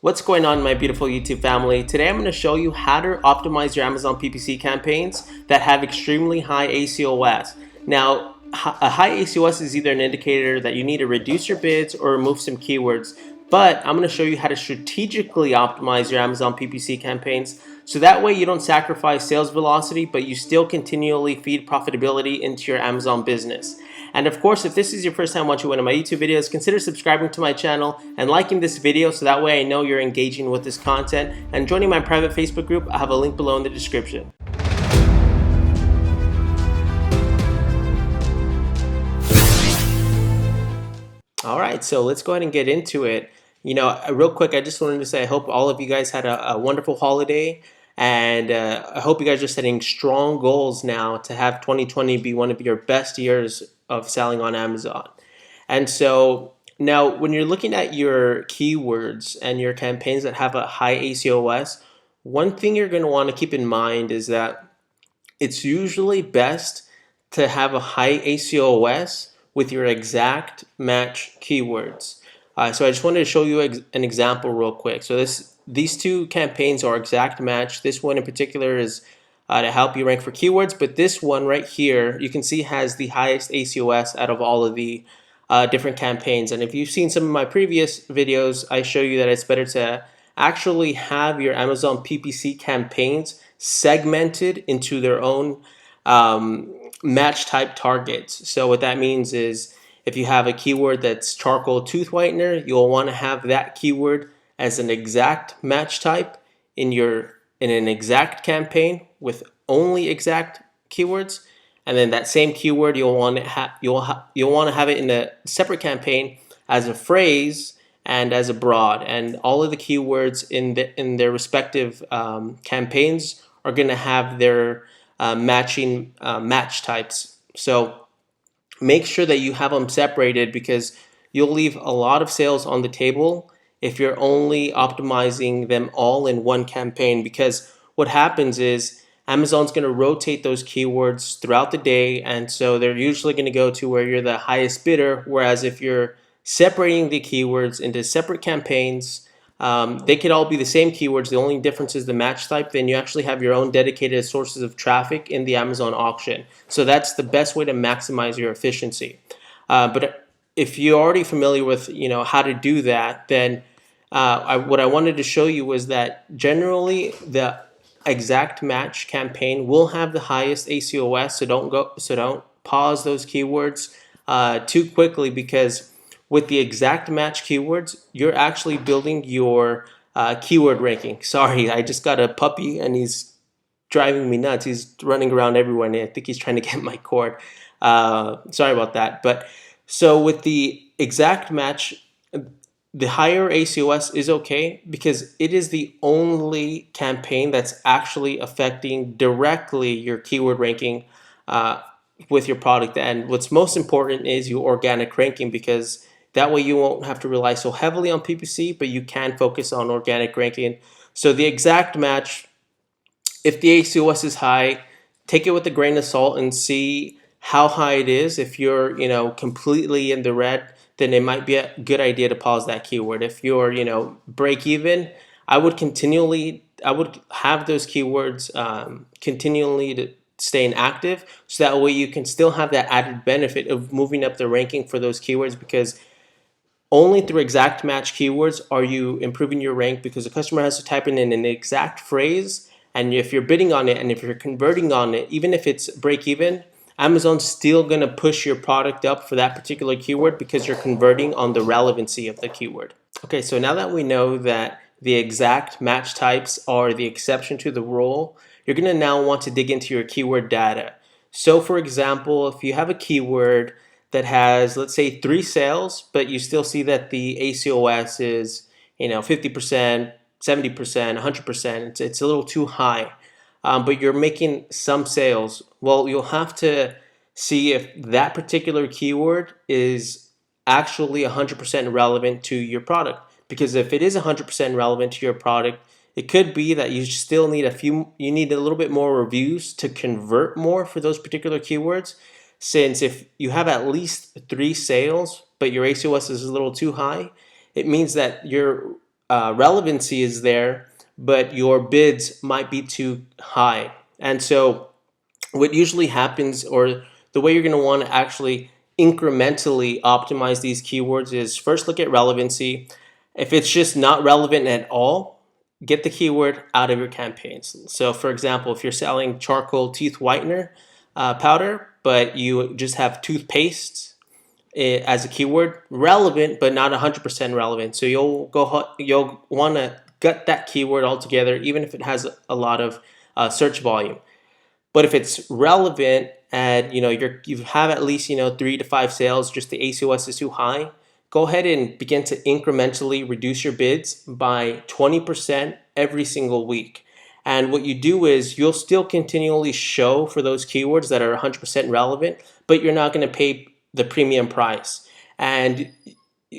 What's going on, my beautiful YouTube family? Today I'm going to show you how to optimize your Amazon PPC campaigns that have extremely high ACoS. Now, a high ACoS is either an indicator that you need to reduce your bids or remove some keywords, but I'm going to show you how to strategically optimize your Amazon PPC campaigns so that way you don't sacrifice sales velocity, but you still continually feed profitability into your Amazon business. And of course, if this is your first time watching one of my YouTube videos, consider subscribing to my channel and liking this video so that way I know you're engaging with this content, and joining my private Facebook group. I have a link below in the description. Alright, so let's go ahead and get into it. Real quick, I just wanted to say I hope all of you guys had a wonderful holiday, and I hope you guys are setting strong goals now to have 2020 be one of your best years of selling on Amazon. And so now when you're looking at your keywords and your campaigns that have a high ACoS, one thing you're going to want to keep in mind is that it's usually best to have a high ACoS with your exact match keywords. So I just wanted to show you an example real quick. So these two campaigns are exact match. This one in particular is to help you rank for keywords, but this one right here, you can see has the highest ACoS out of all of the different campaigns. And if you've seen some of my previous videos, I show you that it's better to actually have your Amazon PPC campaigns segmented into their own match type targets. So what that means is if you have a keyword that's charcoal tooth whitener, you'll want to have that keyword as an exact match type in an exact campaign with only exact keywords, and then that same keyword you'll want to have it in a separate campaign as a phrase and as a broad, and all of the keywords in their respective campaigns are going to have their matching match types. So make sure that you have them separated, because you'll leave a lot of sales on the table if you're only optimizing them all in one campaign, because what happens is Amazon's going to rotate those keywords throughout the day, and so they're usually going to go to where you're the highest bidder, whereas if you're separating the keywords into separate campaigns, they could all be the same keywords. The only difference is the match type. Then you actually have your own dedicated sources of traffic in the Amazon auction. So that's the best way to maximize your efficiency. But if you're already familiar with how to do that, then what I wanted to show you was that generally the exact match campaign will have the highest ACoS. So don't pause those keywords too quickly, because with the exact match keywords, you're actually building your keyword ranking. Sorry, I just got a puppy and he's driving me nuts. He's running around everywhere and I think he's trying to get my cord. Sorry about that. But so with the exact match, the higher ACoS is okay because it is the only campaign that's actually affecting directly your keyword ranking with your product. And what's most important is your organic ranking, because that way you won't have to rely so heavily on PPC, but you can focus on organic ranking. So the exact match, if the ACoS is high, take it with a grain of salt and see how high it is. If you're completely in the red, then it might be a good idea to pause that keyword. If you're break even, I would have those keywords continually to stay inactive, so that way you can still have that added benefit of moving up the ranking for those keywords, because only through exact match keywords are you improving your rank, because the customer has to type in an exact phrase, and if you're bidding on it and if you're converting on it, even if it's break even, Amazon's still going to push your product up for that particular keyword because you're converting on the relevancy of the keyword. Okay, so now that we know that the exact match types are the exception to the rule, you're going to now want to dig into your keyword data. So for example, if you have a keyword that has, let's say, 3 sales, but you still see that the ACoS is 50%, 70%, 100%, it's a little too high, but you're making some sales, well, you'll have to see if that particular keyword is actually 100% relevant to your product. Because if it is 100% relevant to your product, it could be that you still need you need a little bit more reviews to convert more for those particular keywords. Since if you have at least 3 sales, but your ACoS is a little too high, it means that your relevancy is there, but your bids might be too high. And so what usually happens, or the way you're going to want to actually incrementally optimize these keywords, is first look at relevancy. If it's just not relevant at all, get the keyword out of your campaigns. So for example, if you're selling charcoal teeth whitener powder, but you just have toothpaste as a keyword, relevant but not 100% relevant. So you'll want to gut that keyword altogether, even if it has a lot of search volume. But if it's relevant and you have at least 3 to 5 sales, just the ACoS is too high, go ahead and begin to incrementally reduce your bids by 20% every single week. And what you do is you'll still continually show for those keywords that are 100% relevant, but you're not going to pay the premium price. And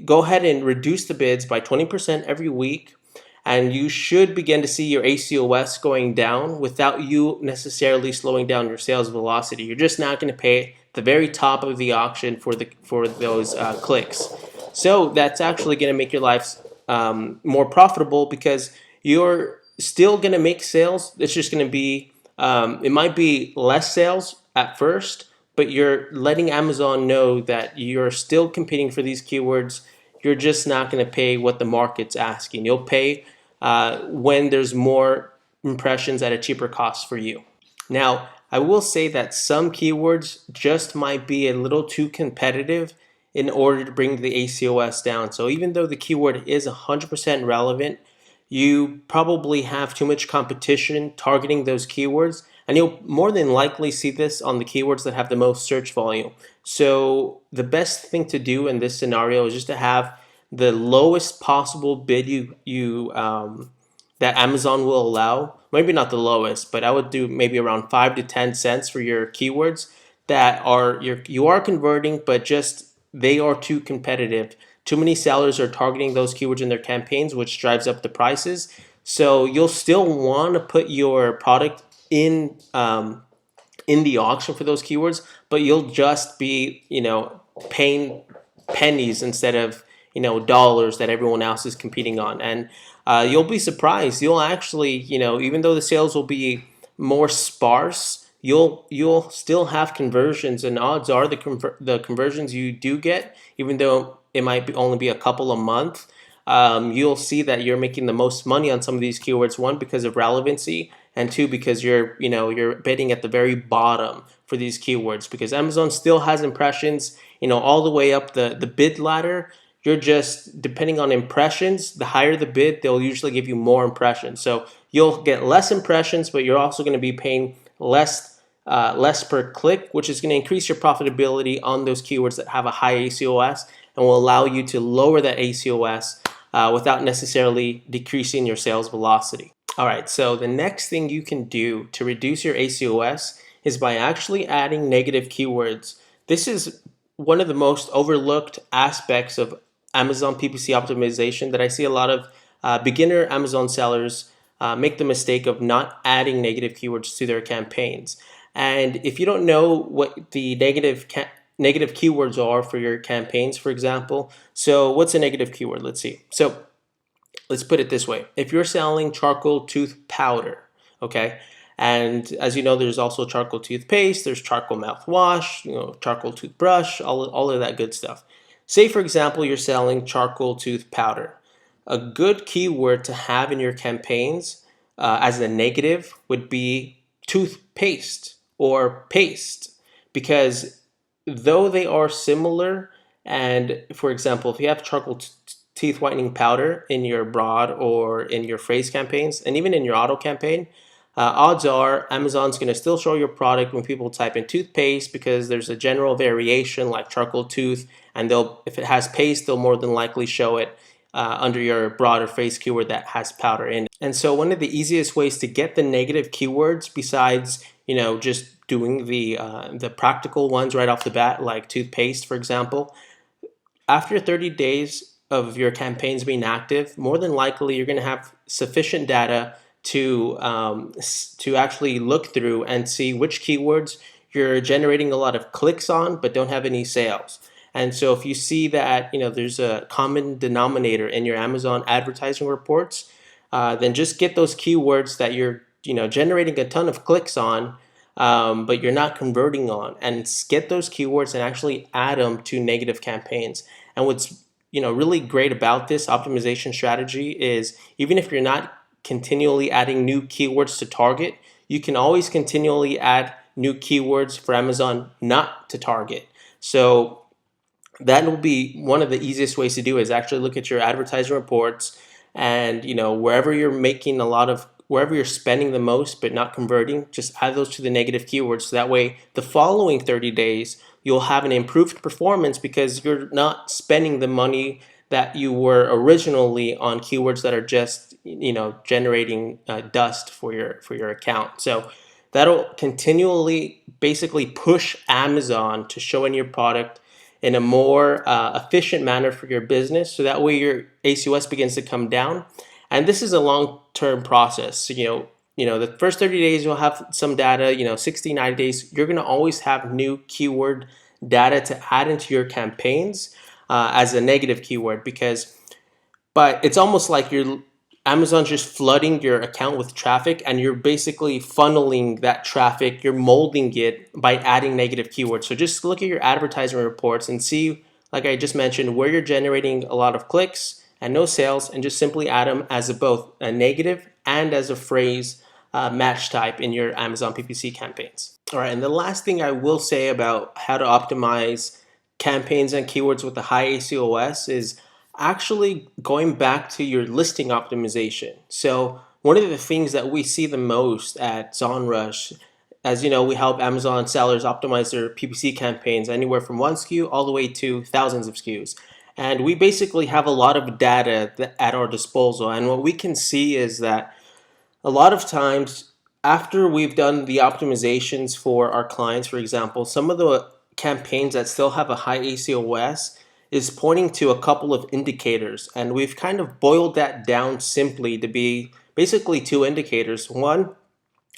go ahead and reduce the bids by 20% every week, and you should begin to see your ACoS going down without you necessarily slowing down your sales velocity. You're just not going to pay the very top of the auction for those clicks. So that's actually going to make your life more profitable, because you're still going to make sales. It's just going to be, it might be less sales at first, but you're letting Amazon know that you're still competing for these keywords. You're just not going to pay what the market's asking. You'll pay when there's more impressions at a cheaper cost for you. Now, I will say that some keywords just might be a little too competitive in order to bring the ACoS down. So even though the keyword is 100% relevant, you probably have too much competition targeting those keywords, and you'll more than likely see this on the keywords that have the most search volume. So the best thing to do in this scenario is just to have the lowest possible bid that Amazon will allow. Maybe not the lowest, but I would do maybe around 5 to 10 cents for your keywords that you are converting, but just they are too competitive. Too many sellers are targeting those keywords in their campaigns, which drives up the prices. So you'll still want to put your product in the auction for those keywords, but you'll just be paying pennies instead of dollars that everyone else is competing on. And you'll be surprised. You'll actually even though the sales will be more sparse, you'll still have conversions, and odds are the conversions you do get, even though it might only be a couple a month, you'll see that you're making the most money on some of these keywords. One, because of relevancy, and two, because you're bidding at the very bottom for these keywords, because Amazon still has impressions all the way up the bid ladder. You're just depending on impressions. The higher the bid, they'll usually give you more impressions. So you'll get less impressions, but you're also going to be paying less per click, which is going to increase your profitability on those keywords that have a high ACoS, and will allow you to lower that ACoS without necessarily decreasing your sales velocity. All right, so the next thing you can do to reduce your ACoS is by actually adding negative keywords. This is one of the most overlooked aspects of Amazon PPC optimization that I see a lot of beginner Amazon sellers make the mistake of not adding negative keywords to their campaigns. And if you don't know what the negative keywords are for your campaigns, for example, so what's a negative keyword? Let's see. So let's put it this way. If you're selling charcoal tooth powder, okay, and as you know, there's also charcoal toothpaste, there's charcoal mouthwash, charcoal toothbrush, all of that good stuff. Say, for example, you're selling charcoal tooth powder. A good keyword to have in your campaigns as a negative would be toothpaste or paste, because though they are similar, and for example, if you have charcoal teeth whitening powder in your broad or in your phrase campaigns, and even in your auto campaign, odds are Amazon's going to still show your product when people type in toothpaste, because there's a general variation like charcoal tooth, and if it has paste, they'll more than likely show it under your broader phrase keyword that has powder in it. And so one of the easiest ways to get the negative keywords, besides just doing the practical ones right off the bat, like toothpaste, for example, after 30 days of your campaigns being active, more than likely you're going to have sufficient data to actually look through and see which keywords you're generating a lot of clicks on but don't have any sales. And so if you see that there's a common denominator in your Amazon advertising reports, then just get those keywords that you're generating a ton of clicks on, but you're not converting on, and get those keywords and actually add them to negative campaigns. And what's really great about this optimization strategy is, even if you're not continually adding new keywords to target, you can always continually add new keywords for Amazon not to target. So that will be one of the easiest ways to do it, is actually look at your advertising reports, and wherever you're spending the most but not converting, just add those to the negative keywords. So that way the following 30 days you'll have an improved performance, because you're not spending the money that you were originally on keywords that are just generating dust for your account. So that'll continually basically push Amazon to show in your product in a more efficient manner for your business. So that way your ACoS begins to come down. And this is a long-term process. So, the first 30 days you'll have some data, 60, 90 days, you're gonna always have new keyword data to add into your campaigns as a negative keyword, but it's almost like Amazon's just flooding your account with traffic, and you're basically funneling that traffic, you're molding it by adding negative keywords. So just look at your advertising reports and see, like I just mentioned, where you're generating a lot of clicks and no sales, and just simply add them as both a negative and as a phrase match type in your Amazon PPC campaigns. All right, and the last thing I will say about how to optimize campaigns and keywords with the high ACoS is actually going back to your listing optimization. So one of the things that we see the most at ZonRush, as you know, we help Amazon sellers optimize their PPC campaigns anywhere from 1 SKU all the way to thousands of SKUs. And we basically have a lot of data at our disposal. And what we can see is that a lot of times, after we've done the optimizations for our clients, for example, some of the campaigns that still have a high ACoS is pointing to a couple of indicators. And we've kind of boiled that down simply to be basically 2 indicators. One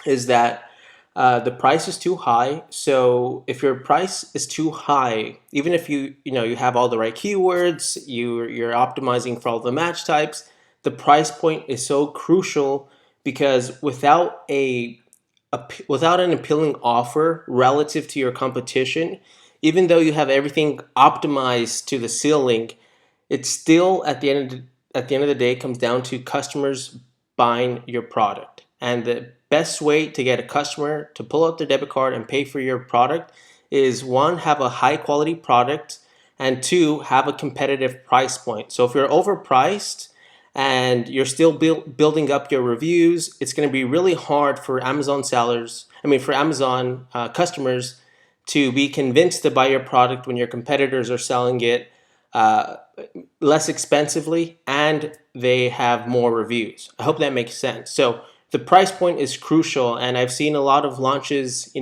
is that the price is too high. So if your price is too high, even if you have all the right keywords, you're optimizing for all the match types, the price point is so crucial, because without an appealing offer relative to your competition, even though you have everything optimized to the ceiling, it's still at the end of the day comes down to customers buying your product. And the best way to get a customer to pull out their debit card and pay for your product is, 1, have a high quality product, and 2, have a competitive price point. So if you're overpriced and you're still building up your reviews, it's going to be really hard for Amazon customers to be convinced to buy your product when your competitors are selling it less expensively and they have more reviews. I hope that makes sense. So the price point is crucial, and I've seen a lot of launches,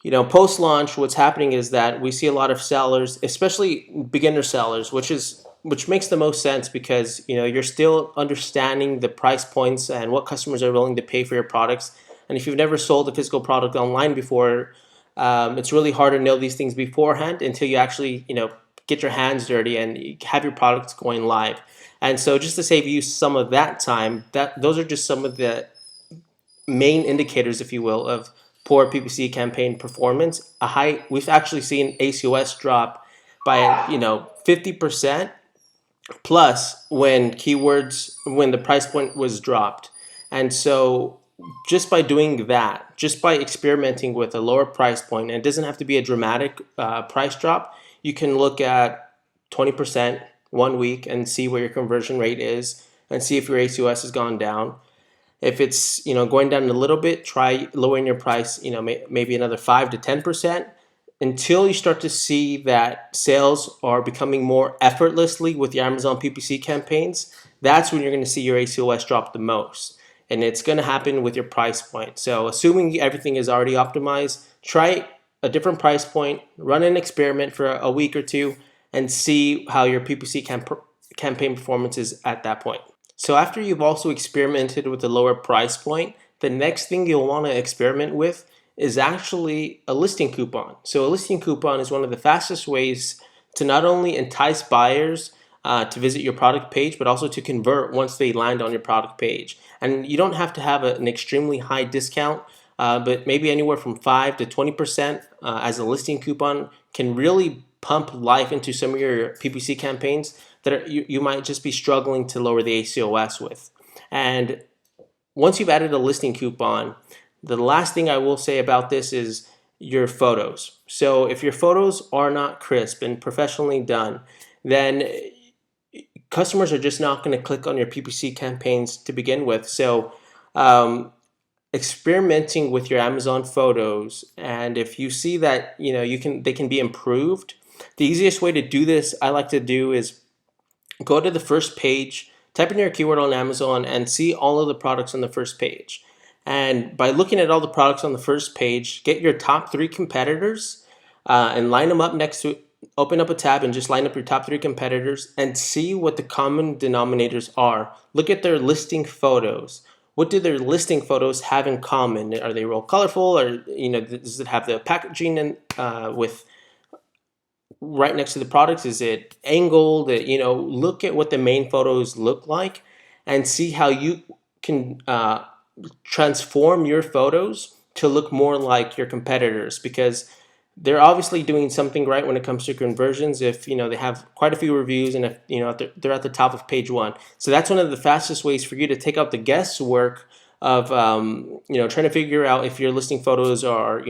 post-launch. What's happening is that we see a lot of sellers, especially beginner sellers, which makes the most sense, because you're still understanding the price points and what customers are willing to pay for your products. And if you've never sold a physical product online before, it's really hard to know these things beforehand until you actually get your hands dirty and have your products going live. And so, just to save you some of that time, those are just some of the main indicators, if you will, of poor PPC campaign performance. We've actually seen ACoS drop by 50% plus when the price point was dropped. And so just by doing that, just by experimenting with a lower price point, and it doesn't have to be a dramatic price drop, you can look at 20% 1 week and see where your conversion rate is, and see if your ACoS has gone down. If it's going down a little bit, try lowering your price, maybe another 5 to 10%, until you start to see that sales are becoming more effortlessly with your Amazon PPC campaigns. That's when you're going to see your ACoS drop the most, and it's going to happen with your price point. So assuming everything is already optimized, try a different price point, run an experiment for a week or 2, and see how your PPC campaign performance is at that point. So after you've also experimented with a lower price point, the next thing you'll want to experiment with is actually a listing coupon. So a listing coupon is one of the fastest ways to not only entice buyers to visit your product page, but also to convert once they land on your product page. And you don't have to have an extremely high discount, but maybe anywhere from 5 to 20% as a listing coupon can really pump life into some of your PPC campaigns that you might just be struggling to lower the ACoS with. And once you've added a listing coupon, the last thing I will say about this is your photos. So if your photos are not crisp and professionally done, then customers are just not going to click on your PPC campaigns to begin with. So experimenting with your Amazon photos, and if you see that they can be improved, the easiest way to do this I like to do is go to the first page, type in your keyword on Amazon, and see all of the products on the first page. And by looking at all the products on the first page, get your top 3 competitors and line them up next to it. Open up a tab and just line up your top 3 competitors and see what the common denominators are. Look at their listing photos. What do their listing photos have in common? Are they real colorful, or does it have the packaging with right next to the products? Is it angled? Look at what the main photos look like and see how you can transform your photos to look more like your competitors, because they're obviously doing something right when it comes to conversions if they have quite a few reviews and if they're at the top of page 1. So that's one of the fastest ways for you to take out the guesswork of trying to figure out if your listing photos are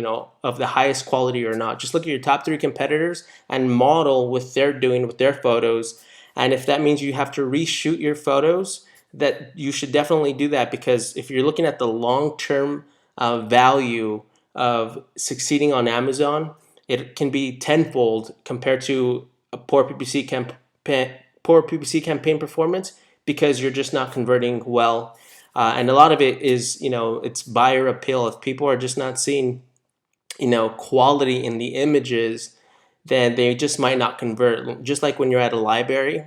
of the highest quality or not. Just look at your top 3 competitors and model what they're doing with their photos. And if that means you have to reshoot your photos, that you should definitely do that, because if you're looking at the long-term value of succeeding on Amazon, it can be tenfold compared to a poor PPC campaign performance, because you're just not converting well. And a lot of it is, it's buyer appeal. If people are just not seeing, quality in the images, then they just might not convert. Just like when you're at a library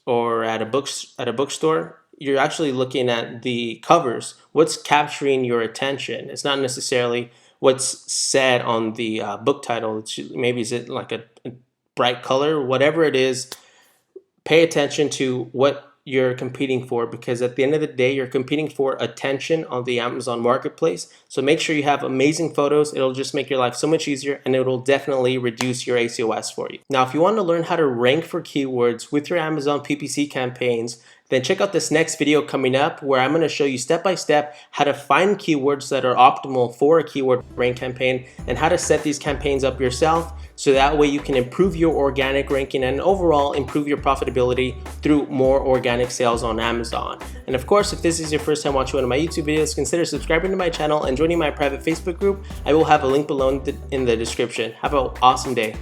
or at a bookstore, you're actually looking at the covers. What's capturing your attention? It's not necessarily what's said on the book title. Maybe is it like a bright color, whatever it is. Pay attention to what you're competing for, because at the end of the day, you're competing for attention on the Amazon marketplace. So make sure you have amazing photos. It'll just make your life so much easier, and it'll definitely reduce your ACoS for you. Now, if you want to learn how to rank for keywords with your Amazon PPC campaigns, then check out this next video coming up, where I'm going to show you step by step how to find keywords that are optimal for a keyword rank campaign, and how to set these campaigns up yourself, so that way you can improve your organic ranking and overall improve your profitability through more organic sales on Amazon. And of course, if this is your first time watching one of my YouTube videos, consider subscribing to my channel and joining my private Facebook group. I will have a link below in the description. Have an awesome day.